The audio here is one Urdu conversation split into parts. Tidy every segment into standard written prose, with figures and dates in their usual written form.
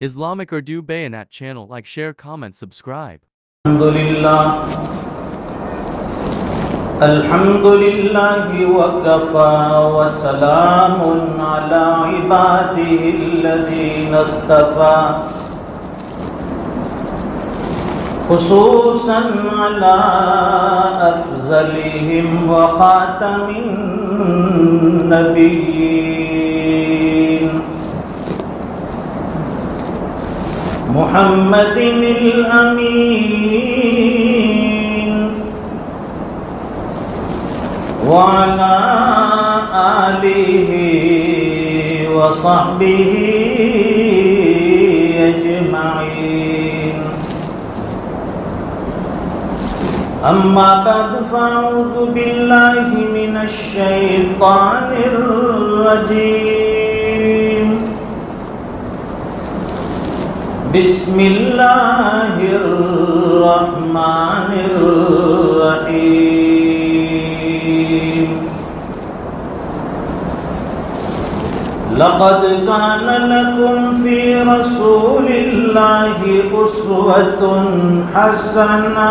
Islamic Urdu Bayanat channel. Like, share, comment, subscribe. الحمد لله وكفى وسلام على عباده الذين اصطفى خصوصا على أفضلهم وخاتم النبيين محمد الأمين وعلى آله وصحبه أجمعين أما بعد فأعوذ بالله من الشيطان الرجيم بسم الله الرحمن الرحيم لقد كان لكم في رسول الله أسوة حسنة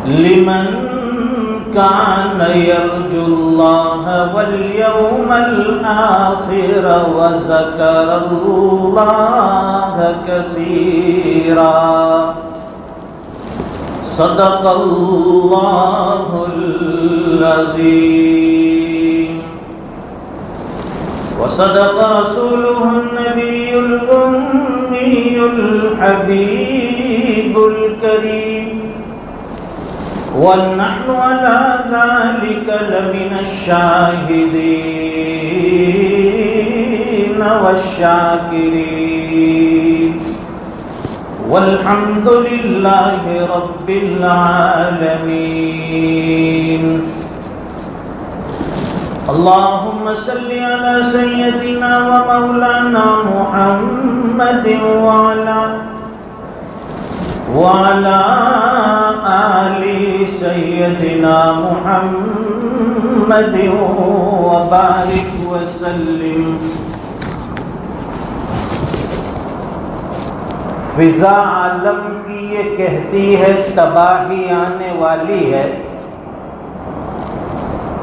لمن كان يرجو الله واليوم الآخر وذكر الله كثيرا صدق الله العظيم وصدق رسوله النبي الأمي الحبيب الكريم ونحن على ذلك لمن الشاهدين والشاكرين والحمد لله رب العالمين اللهم صل على سيدنا ومولانا محمد وعلى آل سيدنا محمد وبارك وسلم فضا عالم کی یہ کہتی ہے تباہی آنے والی ہے،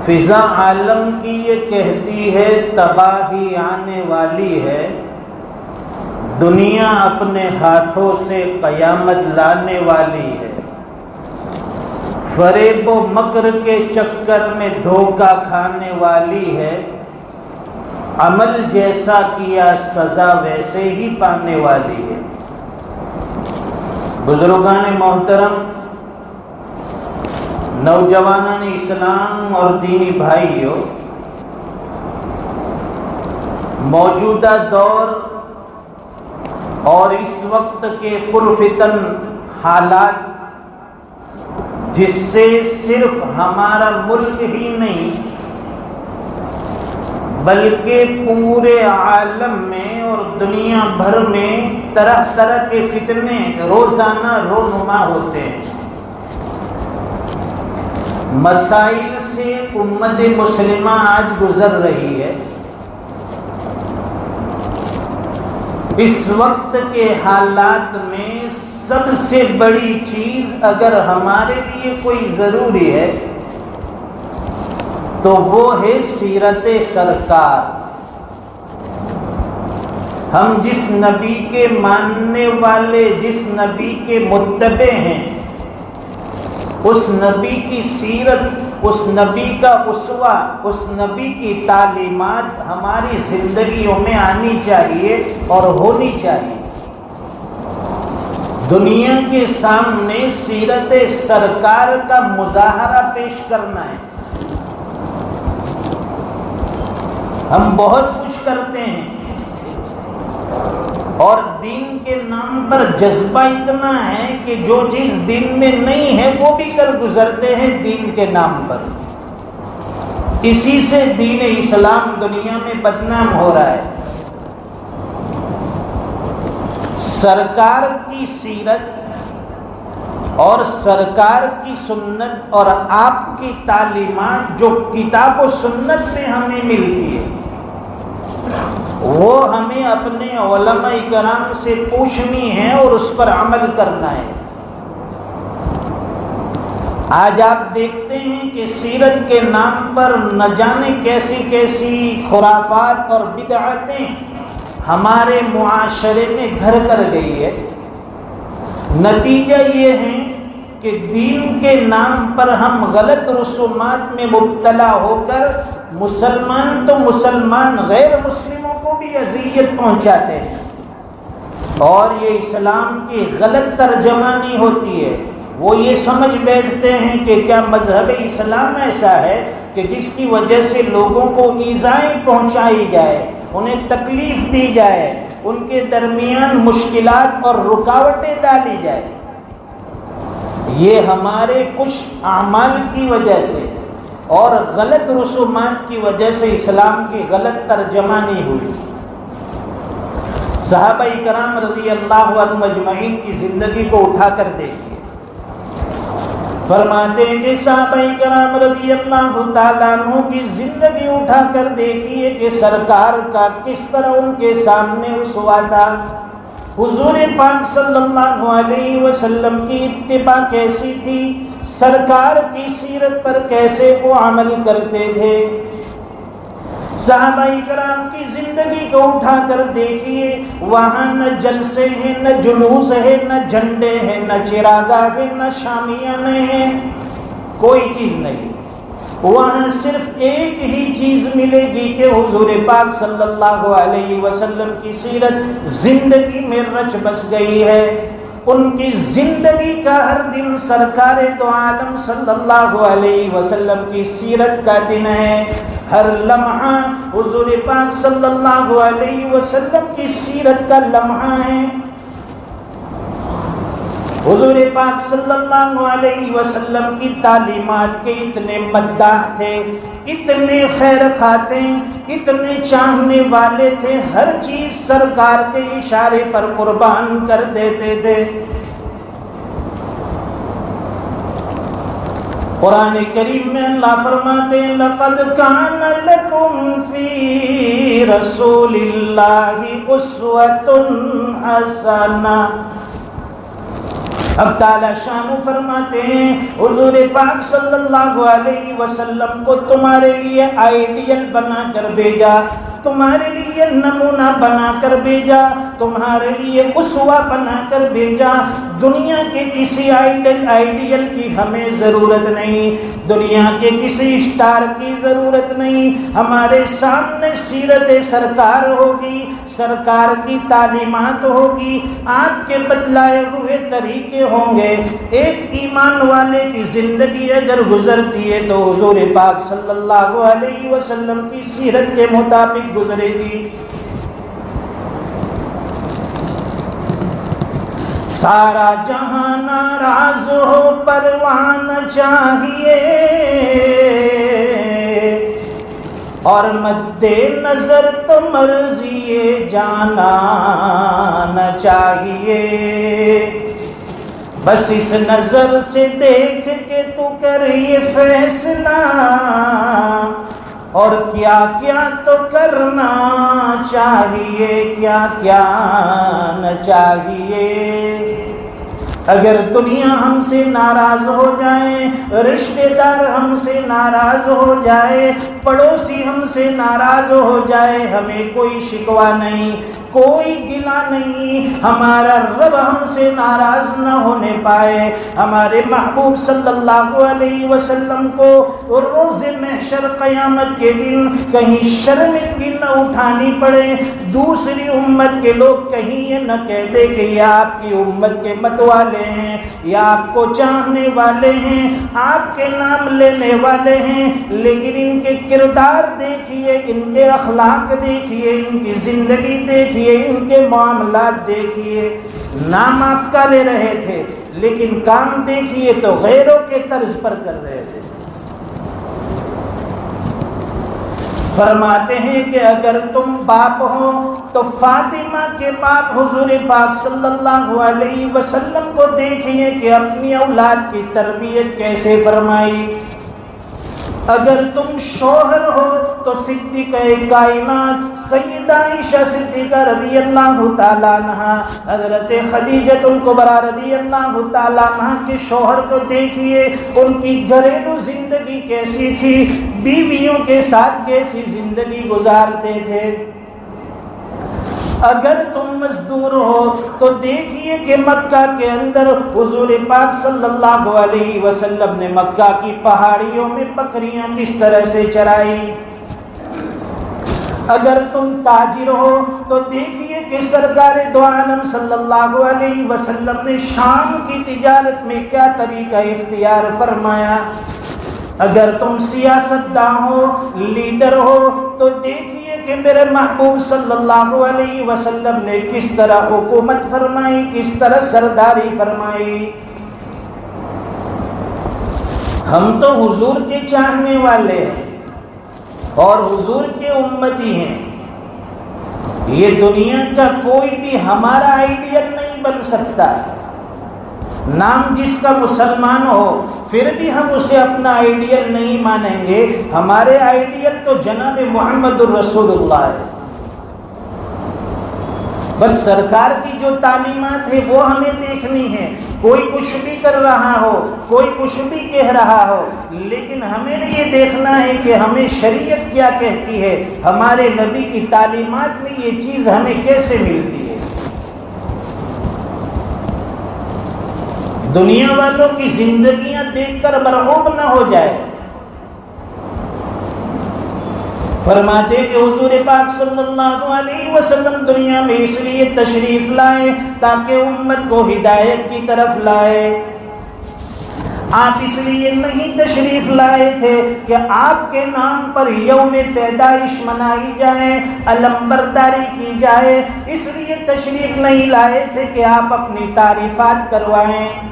فضا عالم کی یہ کہتی ہے تباہی آنے والی ہے، دنیا اپنے ہاتھوں سے قیامت لانے والی ہے، فریب و مکر کے چکر میں دھوکہ کھانے والی ہے، عمل جیسا کیا سزا ویسے ہی پانے والی ہے۔ بزرگان محترم، نوجوانان اسلام اور دینی بھائیوں، موجودہ دور اور اس وقت کے پرفتن حالات جس سے صرف ہمارا ملک ہی نہیں بلکہ پورے عالم میں اور دنیا بھر میں طرح طرح کے فتنے روزانہ رونما ہوتے ہیں، مسائل سے امت مسلمہ آج گزر رہی ہے۔ اس وقت کے حالات میں سب سے بڑی چیز اگر ہمارے لیے کوئی ضروری ہے تو وہ ہے سیرت سرکار۔ ہم جس نبی کے ماننے والے، جس نبی کے متبع ہیں، اس نبی کی سیرت، اس نبی کا اسوہ، اس نبی کی تعلیمات ہماری زندگیوں میں آنی چاہیے اور ہونی چاہیے۔ دنیا کے سامنے سیرت سرکار کا مظاہرہ پیش کرنا ہے۔ ہم بہت کچھ کرتے ہیں اور دین کے نام پر جذبہ اتنا ہے کہ جو چیز دین میں نہیں ہے وہ بھی کر گزرتے ہیں دین کے نام پر۔ اسی سے دین اسلام دنیا میں بدنام ہو رہا ہے۔ سرکار کی سیرت اور سرکار کی سنت اور آپ کی تعلیمات جو کتاب و سنت میں ہمیں ملتی ہے، وہ ہمیں اپنے علماء کرام سے پوچھنی ہے اور اس پر عمل کرنا ہے۔ آج آپ دیکھتے ہیں کہ سیرت کے نام پر نہ جانے کیسی کیسی خرافات اور بدعتیں ہمارے معاشرے میں گھر کر گئی ہے۔ نتیجہ یہ ہے کہ دین کے نام پر ہم غلط رسومات میں مبتلا ہو کر مسلمان تو مسلمان غیر مسلموں کو بھی اذیت پہنچاتے ہیں، اور یہ اسلام کی غلط ترجمانی ہوتی ہے۔ وہ یہ سمجھ بیٹھتے ہیں کہ کیا مذہب اسلام ایسا ہے کہ جس کی وجہ سے لوگوں کو ایذائیں پہنچائی جائے، انہیں تکلیف دی جائے، ان کے درمیان مشکلات اور رکاوٹیں ڈالی جائے۔ یہ ہمارے کچھ اعمال کی وجہ سے اور غلط رسومات کی وجہ سے اسلام کی غلط ترجمانی ہوئی۔ صحابہ کرام رضی اللہ عنہم اجمعین کی زندگی کو اٹھا کر دیکھیے۔ فرماتے ہیں کہ صحابہ کرام رضی اللہ تعالیٰ عنہ کی زندگی اٹھا کر دیکھیے کہ سرکار کا کس طرح ان کے سامنے اسوہ تھا۔ حضور پاک صلی اللہ علیہ وسلم کی اتباع کیسی تھی، سرکار کی سیرت پر کیسے وہ عمل کرتے تھے۔ صحابہ کرام کی زندگی کو اٹھا کر دیکھیے، وہاں نہ جلسے ہیں، نہ جلوس ہے، نہ جھنڈے ہیں، نہ چراغاہ ہے، نہ شامیانے ہیں، کوئی چیز نہیں۔ وہاں صرف ایک ہی چیز ملے گی کہ حضور پاک صلی اللہ علیہ وسلم کی سیرت زندگی میں رچ بس گئی ہے۔ ان کی زندگی کا ہر دن سرکار دو عالم صلی اللہ علیہ وسلم کی سیرت کا دن ہے۔ ہر لمحہ حضور پاک صلی اللہ علیہ وسلم کی سیرت کا لمحہ ہے۔ حضور پاک صلی اللہ علیہ وسلم کی تعلیمات کے اتنے مداح تھے، اتنے خیر خواہ، اتنے چاہنے والے تھے، ہر چیز سرکار کے اشارے پر قربان کر دیتے تھے۔ قرآن کریم میں اللہ فرماتے ہیں لَقَدْ كَانَ لَكُمْ فِي رَسُولِ اللَّهِ أُسْوَةٌ حَسَنَةٌ۔ اب تعالیٰ شانو فرماتے ہیں حضور پاک صلی اللہ علیہ وسلم کو تمہارے لیے آئیڈیل بنا کر بھیجا، تمہارے لیے نمونہ بنا کر بھیجا، تمہارے لیے اسوہ بنا کر بھیجا۔ دنیا کے کسی آئیڈیل کی ہمیں ضرورت نہیں، دنیا کے کسی اسٹار کی ضرورت نہیں۔ ہمارے سامنے سیرت سرکار ہوگی، سرکار کی تعلیمات ہوگی، آپ کے بتلائے ہوئے طریقے ہوں گے۔ ایک ایمان والے کی زندگی اگر گزرتی ہے تو حضور پاک صلی اللہ علیہ وسلم کی سیرت کے مطابق گزرے گی۔ سارا جہاں ناراض ہو پروانہ چاہیے، اور مد نظر تو مرضی جانا نہ چاہیے۔ بس اس نظر سے دیکھ کے تو کر یہ فیصلہ، اور کیا کیا تو کرنا چاہیے، کیا کیا نہ چاہیے۔ اگر دنیا ہم سے ناراض ہو جائے، رشتہ دار ہم سے ناراض ہو جائے، پڑوسی ہم سے ناراض ہو جائے، ہمیں کوئی شکوہ نہیں، کوئی گلہ نہیں۔ ہمارا رب ہم سے ناراض نہ ہونے پائے، ہمارے محبوب صلی اللہ علیہ وسلم کو روز محشر قیامت کے دن کہیں شرمندگی نہ اٹھانی پڑے، دوسری امت کے لوگ کہیں یہ نہ کہہ دے کہ یہ آپ کی امت کے متوالے ہیں، یا آپ کو چاہنے والے ہیں، آپ کے نام لینے والے ہیں، لیکن ان کے کردار دیکھیے، ان کے اخلاق دیکھیے، ان کی زندگی دیکھیے، ان کے معاملات دیکھیے۔ نام آپ کا لے رہے تھے لیکن کام دیکھیے تو غیروں کے طرز پر کر رہے تھے۔ فرماتے ہیں کہ اگر تم باپ ہو تو فاطمہ کے باپ حضور پاک صلی اللہ علیہ وسلم کو دیکھیے کہ اپنی اولاد کی تربیت کیسے فرمائی۔ اگر تم شوہر ہو تو صدیقہ کائنات سیدہ عائشہ صدیقہ رضی اللہ تعالیٰ عنہ، حضرت خدیجہ الکبریٰ رضی اللہ تعالیٰ عنہ کے شوہر کو دیکھیے، ان کی گھریلو زندگی کیسی تھی، بیویوں کے ساتھ کیسی زندگی گزارتے تھے۔ اگر تم مزدور ہو تو دیکھیے کہ مکہ کے اندر حضور پاک صلی اللہ علیہ وسلم نے مکہ کی پہاڑیوں میں بکریاں کس طرح سے چرائی۔ اگر تم تاجر ہو تو دیکھیے کہ سرکار دو عالم صلی اللہ علیہ وسلم نے شام کی تجارت میں کیا طریقہ اختیار فرمایا۔ اگر تم سیاستداں ہو، لیڈر ہو تو دیکھیے کہ میرے محبوب صلی اللہ علیہ وسلم نے کس طرح حکومت فرمائی، کس طرح سرداری فرمائی۔ ہم تو حضور کے چاہنے والے ہیں اور حضور کے امتی ہیں، یہ دنیا کا کوئی بھی ہمارا آئیڈیل نہیں بن سکتا۔ نام جس کا مسلمان ہو پھر بھی ہم اسے اپنا آئیڈیل نہیں مانیں گے، ہمارے آئیڈیل تو جناب محمد الرسول اللہ ہے۔ بس سرکار کی جو تعلیمات ہے وہ ہمیں دیکھنی ہے، کوئی کچھ بھی کر رہا ہو، کوئی کچھ بھی کہہ رہا ہو، لیکن ہمیں یہ دیکھنا ہے کہ ہمیں شریعت کیا کہتی ہے، ہمارے نبی کی تعلیمات میں یہ چیز ہمیں کیسے ملتی ہے۔ دنیا والوں کی زندگیاں دیکھ کر مرعوب نہ ہو جائے۔ فرماتے کہ حضور پاک صلی اللہ علیہ وسلم دنیا میں اس لیے تشریف لائے تاکہ امت کو ہدایت کی طرف لائے۔ آپ اس لیے نہیں تشریف لائے تھے کہ آپ کے نام پر یوم پیدائش منائی جائے، علمبرداری کی جائے، اس لیے تشریف نہیں لائے تھے کہ آپ اپنی تعریفات کروائیں۔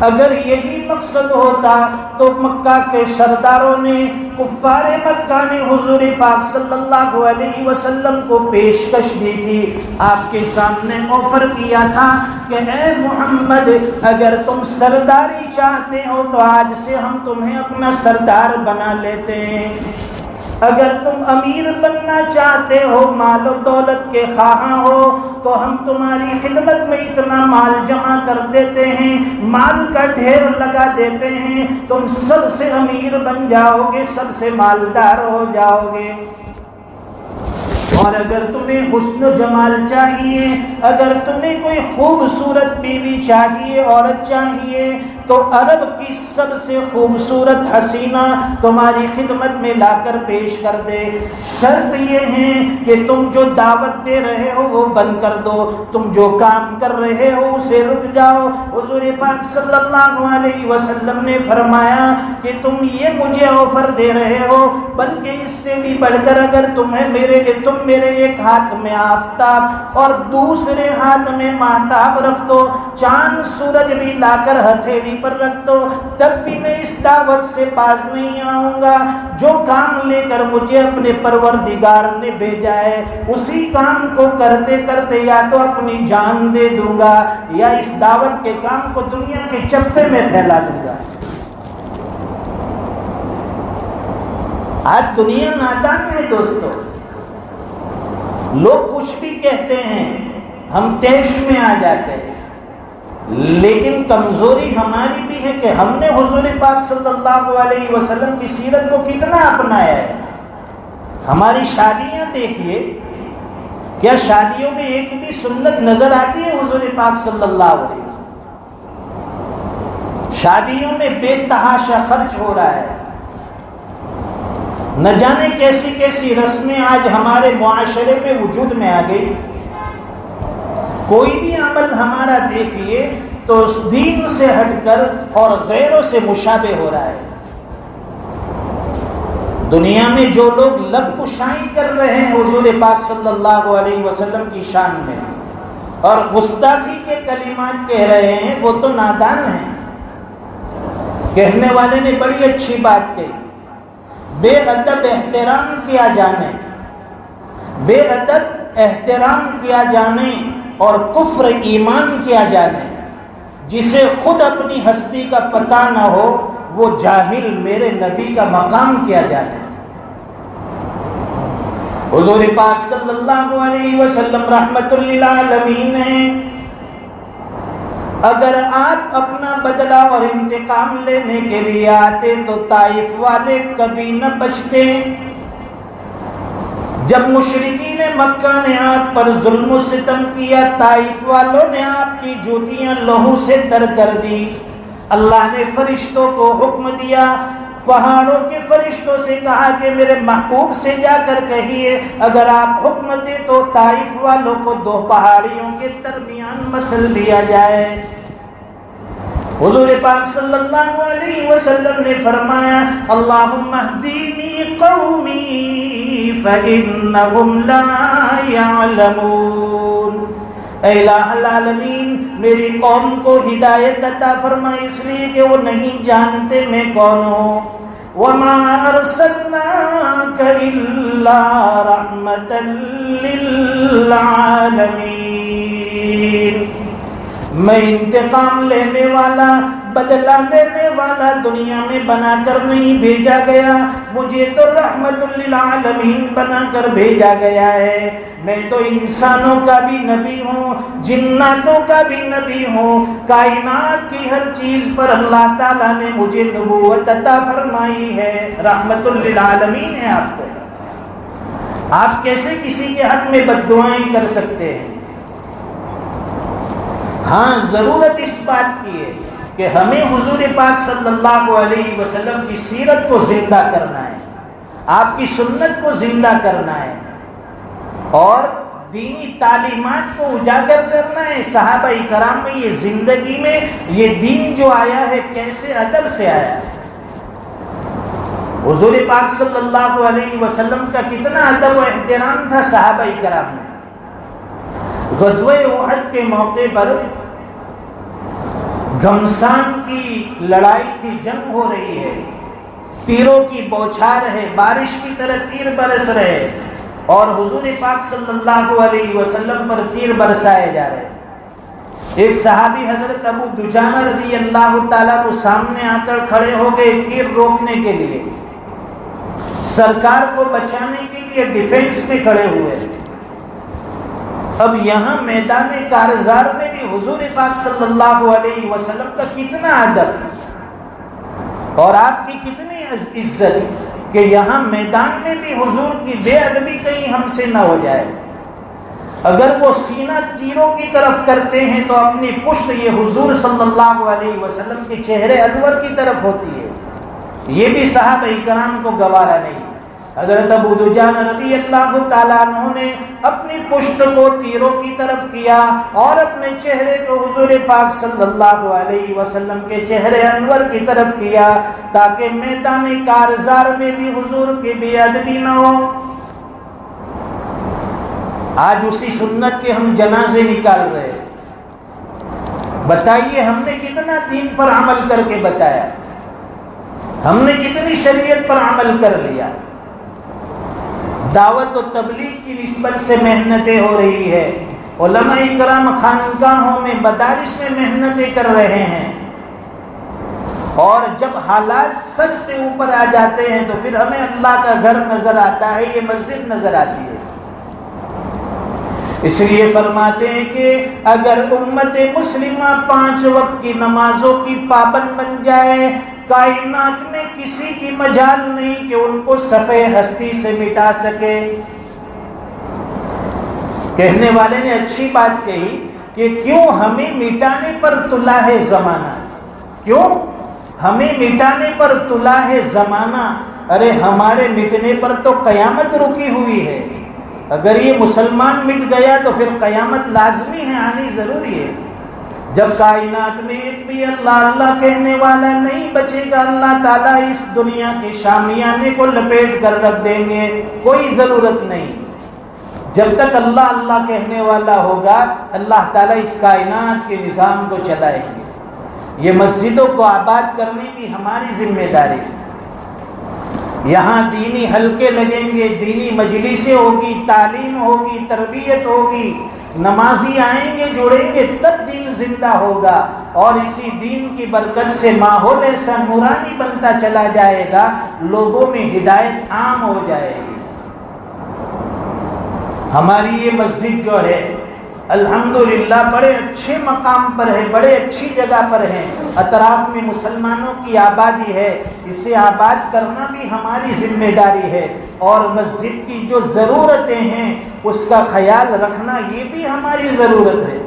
اگر یہی مقصد ہوتا تو مکہ کے سرداروں نے، کفار مکہ نے حضور پاک صلی اللہ علیہ وسلم کو پیشکش دی تھی، آپ کے سامنے آفر کیا تھا کہ اے محمد اگر تم سرداری چاہتے ہو تو آج سے ہم تمہیں اپنا سردار بنا لیتے ہیں، اگر تم امیر بننا چاہتے ہو، مال و دولت کے خواہاں ہو تو ہم تمہاری خدمت میں اتنا مال جمع کر دیتے ہیں، مال کا ڈھیر لگا دیتے ہیں، تم سب سے امیر بن جاؤ گے، سب سے مالدار ہو جاؤ گے۔ اور اگر تمہیں حسن و جمال چاہیے، اگر تمہیں کوئی خوبصورت بیوی چاہیے، عورت چاہیے، تو عرب کی سب سے خوبصورت حسینہ تمہاری خدمت میں لا کر پیش کر دے، شرط یہ ہے کہ تم جو دعوت دے رہے ہو وہ بند کر دو، تم جو کام کر رہے ہو اسے رک جاؤ۔ حضور پاک صلی اللہ علیہ وسلم نے فرمایا کہ تم یہ مجھے آفر دے رہے ہو، بلکہ اس سے بھی بڑھ کر اگر تم میرے ایک ہاتھ میں آفتاب اور دوسرے ہاتھ میں ماہتاب رکھ دو، چاند سورج بھی لا کر ہتھیلی پر رکھ دو، تب بھی میں اس دعوت سے باز نہیں آؤں گا۔ جو کام لے کر مجھے اپنے پروردگار نے بھیجا ہے اسی کام کو کرتے کرتے یا تو اپنی جان دے دوں گا یا اس دعوت کے کام کو دنیا کے چپے میں پھیلا دوں گا۔ آج دنیا نادان ہے دوستو، لوگ کچھ بھی کہتے ہیں ہم طیش میں آ جاتے ہیں، لیکن کمزوری ہماری بھی ہے کہ ہم نے حضور پاک صلی اللہ علیہ وسلم کی سیرت کو کتنا اپنایا ہے۔ ہماری شادیاں دیکھیے، کیا شادیوں میں ایک بھی سنت نظر آتی ہے حضور پاک صلی اللہ علیہ وسلم؟ شادیوں میں بے تحاشا خرچ ہو رہا ہے، نہ جانے کیسی کیسی رسمیں آج ہمارے معاشرے میں وجود میں آ گئی۔ کوئی بھی عمل ہمارا دیکھیے تو اس دین سے ہٹ کر اور غیروں سے مشابہ ہو رہا ہے۔ دنیا میں جو لوگ لب کشائی کر رہے ہیں حضور پاک صلی اللہ علیہ وسلم کی شان میں اور گستاخی کے کلمات کہہ رہے ہیں، وہ تو نادان ہیں۔ کہنے والے نے بڑی اچھی بات کہی، بے ادب احترام کیا جانے، بے ادب احترام کیا جانے اور کفر ایمان کیا جانے، جسے خود اپنی ہستی کا پتہ نہ ہو وہ جاہل میرے نبی کا مقام کیا جانے۔ حضور پاک صلی اللہ علیہ وسلم رحمت للعالمین ہیں، اگر آپ اپنا بدلہ اور انتقام لینے کے لیے آتے تو طائف والے کبھی نہ بچتے۔ جب مشرکین مکہ نے آپ پر ظلم و ستم کیا، طائف والوں نے آپ کی جوتیاں لہو سے تر کر دی۔ اللہ نے فرشتوں کو حکم دیا، پہاڑوں کے فرشتوں سے کہا کہ میرے محبوب سے جا کر کہیے اگر آپ حکم دے تو طائف والوں کو دو پہاڑیوں کے درمیان مسل دیا جائے۔ حضور پاک صلی اللہ علیہ وسلم نے فرمایا اللہم اہدینی قومی فإنہم لا یعلمون، اے الہ العالمین میری قوم کو ہدایت عطا فرما اس لیے کہ وہ نہیں جانتے میں کون ہوں۔ وما ارسلناک الا رحمتا للعالمین، میں انتقام لینے والا، بدلہ لینے والا دنیا میں بنا کر نہیں بھیجا گیا، مجھے تو رحمت للعالمین بنا کر بھیجا گیا ہے۔ میں تو انسانوں کا بھی نبی ہوں، جناتوں کا بھی نبی ہوں، کائنات کی ہر چیز پر اللہ تعالیٰ نے مجھے نبوت عطا فرمائی ہے، رحمت للعالمین ہے آپ کو۔ آپ کیسے کسی کے حق میں بد دعائیں کر سکتے ہیں؟ ہاں ضرورت اس بات کی ہے کہ ہمیں حضور پاک صلی اللہ علیہ وسلم کی سیرت کو زندہ کرنا ہے، آپ کی سنت کو زندہ کرنا ہے اور دینی تعلیمات کو اجاگر کرنا ہے۔ صحابہ کرام میں یہ زندگی میں یہ دین جو آیا ہے کیسے ادب سے آیا ہے، حضور پاک صلی اللہ علیہ وسلم کا کتنا ادب و احترام تھا صحابہ کرام میں۔ غزوہ احد کے موقع پر گھمسان کی لڑائی تھی، جنگ ہو رہی ہے، تیروں کی بوچھار ہے، بارش کی طرح تیر برس رہے اور حضور پاک صلی اللہ علیہ وسلم پر تیر برسائے جا رہے۔ ایک صحابی حضرت ابو دجانہ رضی اللہ تعالیٰ کو سامنے آ کر کھڑے ہو گئے تیر روکنے کے لیے، سرکار کو بچانے کے لیے ڈیفینس میں کھڑے ہوئے۔ اب یہاں میدان کارزار میں بھی حضور پاک صلی اللہ علیہ وسلم کا کتنا ادب اور آپ کی کتنی عزت کہ یہاں میدان میں بھی حضور کی بے ادبی کہیں ہم سے نہ ہو جائے۔ اگر وہ سینہ تیروں کی طرف کرتے ہیں تو اپنی پشت یہ حضور صلی اللہ علیہ وسلم کے چہرے انور کی طرف ہوتی ہے، یہ بھی صحابہ کرام کو گوارا نہیں۔ حضرت ابو دجانہ رضی اللہ تعالیٰ عنہ نے اپنی پشت کو تیروں کی طرف کیا اور اپنے چہرے کو حضور پاک صلی اللہ علیہ وسلم کے چہرے انور کی طرف کیا تاکہ میدان کارزار میں بھی حضور کی بے ادبی نہ ہو۔ آج اسی سنت کے ہم جنازے نکال رہے ہیں۔ بتائیے ہم نے کتنا دین پر عمل کر کے بتایا، ہم نے کتنی شریعت پر عمل کر لیا۔ دعوت و تبلیغ کی نسبت سے محنتیں ہو رہی ہے، علماء کرام خانقاہوں میں مدارس میں محنتیں کر رہے ہیں، اور جب حالات سر سے اوپر آ جاتے ہیں تو پھر ہمیں اللہ کا گھر نظر آتا ہے، یہ مسجد نظر آتی ہے۔ اس لیے فرماتے ہیں کہ اگر امت مسلمہ 5 وقت کی نمازوں کی پابند بن جائے، کائنات میں کسی کی مجال نہیں کہ ان کو صفحے ہستی سے مٹا سکے۔ کہنے والے نے اچھی بات کہی کہ کیوں ہمیں مٹانے پر طلوع ہے زمانہ، کیوں ہمیں مٹانے پر طلوع ہے زمانہ؟ ارے ہمارے مٹنے پر تو قیامت رکی ہوئی ہے۔ اگر یہ مسلمان مٹ گیا تو پھر قیامت لازمی ہے، آنی ضروری ہے۔ جب کائنات میں ایک بھی اللہ اللہ کہنے والا نہیں بچے گا، اللہ تعالیٰ اس دنیا کے شامیانے کو لپیٹ کر رکھ دیں گے، کوئی ضرورت نہیں۔ جب تک اللہ اللہ کہنے والا ہوگا اللہ تعالیٰ اس کائنات کے نظام کو چلائے گے۔ یہ مسجدوں کو آباد کرنے کی ہماری ذمہ داری ہے۔ یہاں دینی حلقے لگیں گے، دینی مجلسیں ہوگی، تعلیم ہوگی، تربیت ہوگی، نمازی آئیں گے، جڑیں گے، تب دین زندہ ہوگا۔ اور اسی دین کی برکت سے ماحول ایسا نورانی بنتا چلا جائے گا، لوگوں میں ہدایت عام ہو جائے گی۔ ہماری یہ مسجد جو ہے الحمدللہ بڑے اچھے مقام پر ہے، بڑے اچھی جگہ پر ہے، اطراف میں مسلمانوں کی آبادی ہے، اسے آباد کرنا بھی ہماری ذمہ داری ہے، اور مسجد کی جو ضرورتیں ہیں اس کا خیال رکھنا یہ بھی ہماری ضرورت ہے،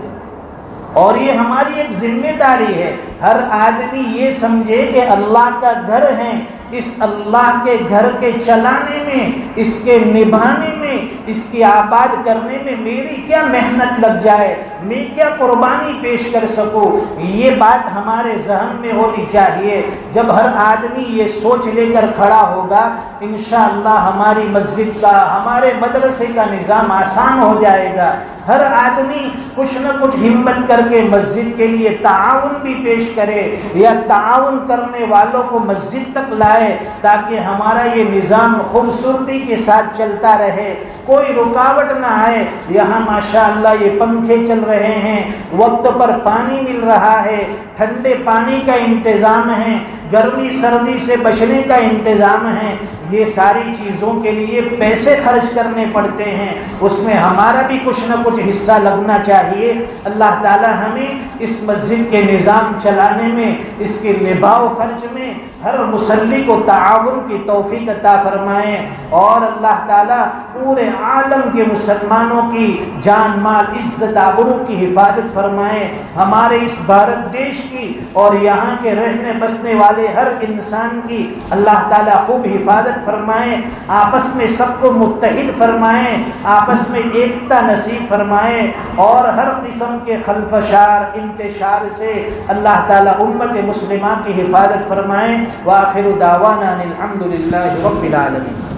اور یہ ہماری ایک ذمہ داری ہے۔ ہر آدمی یہ سمجھے کہ اللہ کا گھر ہے، اس اللہ کے گھر کے چلانے میں، اس کے نبھانے میں، اس کی آباد کرنے میں میری کیا محنت لگ جائے، میں کیا قربانی پیش کر سکوں، یہ بات ہمارے ذہن میں ہونی چاہیے۔ جب ہر آدمی یہ سوچ لے کر کھڑا ہوگا، انشاءاللہ ہماری مسجد کا، ہمارے مدرسے کا نظام آسان ہو جائے گا۔ ہر آدمی کچھ نہ کچھ ہمت کر کے مسجد کے لیے تعاون بھی پیش کرے، یا تعاون کرنے والوں کو مسجد تک لائے، تاکہ ہمارا یہ نظام خوبصورتی کے ساتھ چلتا رہے، کوئی رکاوٹ نہ آئے۔ یہاں ماشاءاللہ یہ پنکھے چل رہے ہیں، وقت پر پانی مل رہا ہے، ٹھنڈے پانی کا انتظام ہے، گرمی سردی سے بچنے کا انتظام ہے، یہ ساری چیزوں کے لیے پیسے خرچ کرنے پڑتے ہیں، اس میں ہمارا بھی کچھ نہ کچھ حصہ لگنا چاہیے۔ اللہ تعالی ہمیں اس مسجد کے نظام چلانے میں، اس کے نباہ و خرچ میں ہر مصلی کو تعاون کی توفیق عطا فرمائیں، اور اللہ تعالی پورے عالم کے مسلمانوں کی جان مال عزت آبرو کی حفاظت فرمائیں، ہمارے اس بھارت دیش کی اور یہاں کے رہنے بسنے والے ہر انسان کی اللہ تعالیٰ خوب حفاظت فرمائیں، آپس میں سب کو متحد فرمائیں، آپس میں ایکتا نصیب فرمائیں، اور ہر قسم کے خلفشار انتشار سے اللہ تعالیٰ امت مسلمہ کی حفاظت فرمائیں۔ وآخر دعوانا الحمد للہ رب العالمین۔